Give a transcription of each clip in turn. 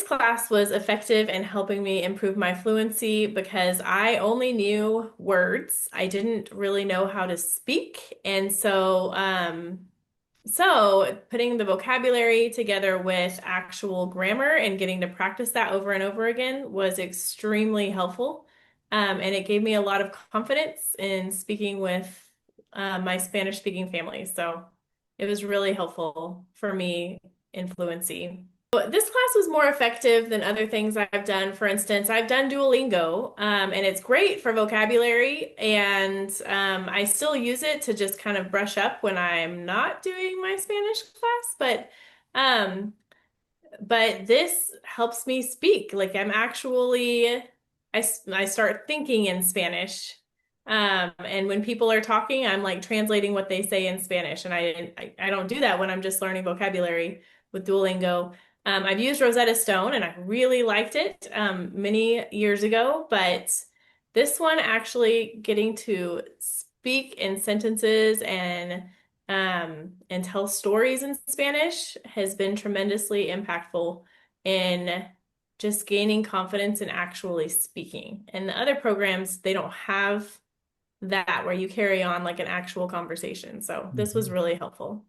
class was effective in helping me improve my fluency because I only knew words. I didn't really know how to speak. And so putting the vocabulary together with actual grammar and getting to practice that over and over again was extremely helpful. And it gave me a lot of confidence in speaking with my Spanish speaking family. So it was really helpful for me in fluency. But this class was more effective than other things I've done. For instance, I've done Duolingo, and it's great for vocabulary, and I still use it to just kind of brush up when I'm not doing my Spanish class. Um, but this helps me speak. Like I'm actually, I start thinking in Spanish. And when people are talking, I'm like translating what they say in Spanish. And I don't do that when I'm just learning vocabulary with Duolingo. I've used Rosetta Stone and I really liked it many years ago, but this one actually getting to speak in sentences and tell stories in Spanish has been tremendously impactful in just gaining confidence in actually speaking. And the other programs, they don't have that where you carry on like an actual conversation. So this was Mhm. really helpful.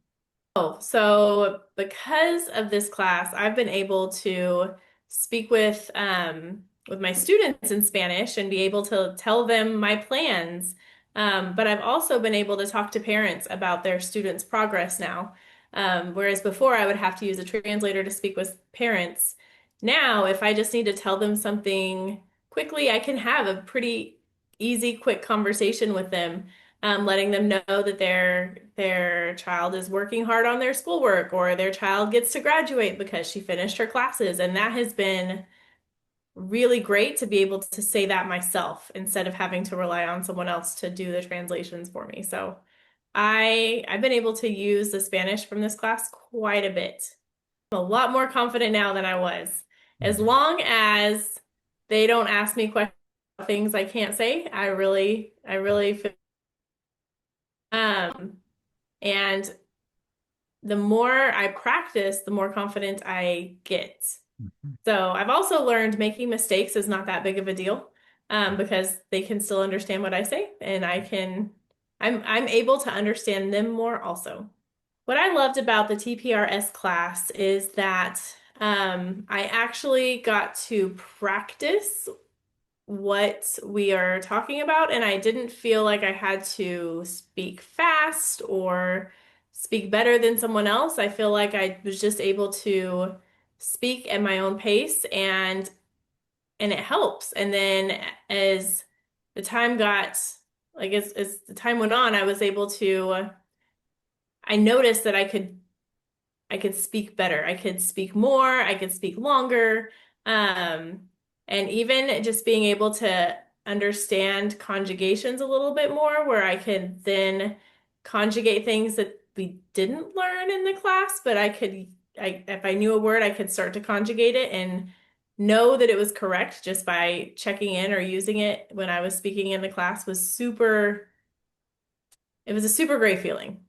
Oh, so because of this class, I've been able to speak with my students in Spanish and be able to tell them my plans. But I've also been able to talk to parents about their students' progress now. Whereas before I would have to use a translator to speak with parents. Now, if I just need to tell them something quickly, I can have a pretty easy, quick conversation with them, letting them know that their child is working hard on their schoolwork or their child gets to graduate because she finished her classes. And that has been really great to be able to say that myself instead of having to rely on someone else to do the translations for me. So I've been able to use the Spanish from this class quite a bit. I'm a lot more confident now than I was. As Mhm. long as they don't ask me questions about things I can't say, I really feel um and the more I practice, the more confident I get. Mhm. So I've also learned making mistakes is not that big of a deal, because they can still understand what I say, and I'm able to understand them more also. What I loved about the TPRS class is that I actually got to practice what we are talking about, and I didn't feel like I had to speak fast or speak better than someone else. I feel like I was just able to speak at my own pace and it helps. And then as the time got as the time went on, I was able to I noticed that I could speak better. I could speak more, I could speak longer. Um, and even just being able to understand conjugations a little bit more, where I could then conjugate things that we didn't learn in the class, but if I knew a word, I could start to conjugate it and know that it was correct just by checking in or using it when I was speaking in the class it was a super great feeling.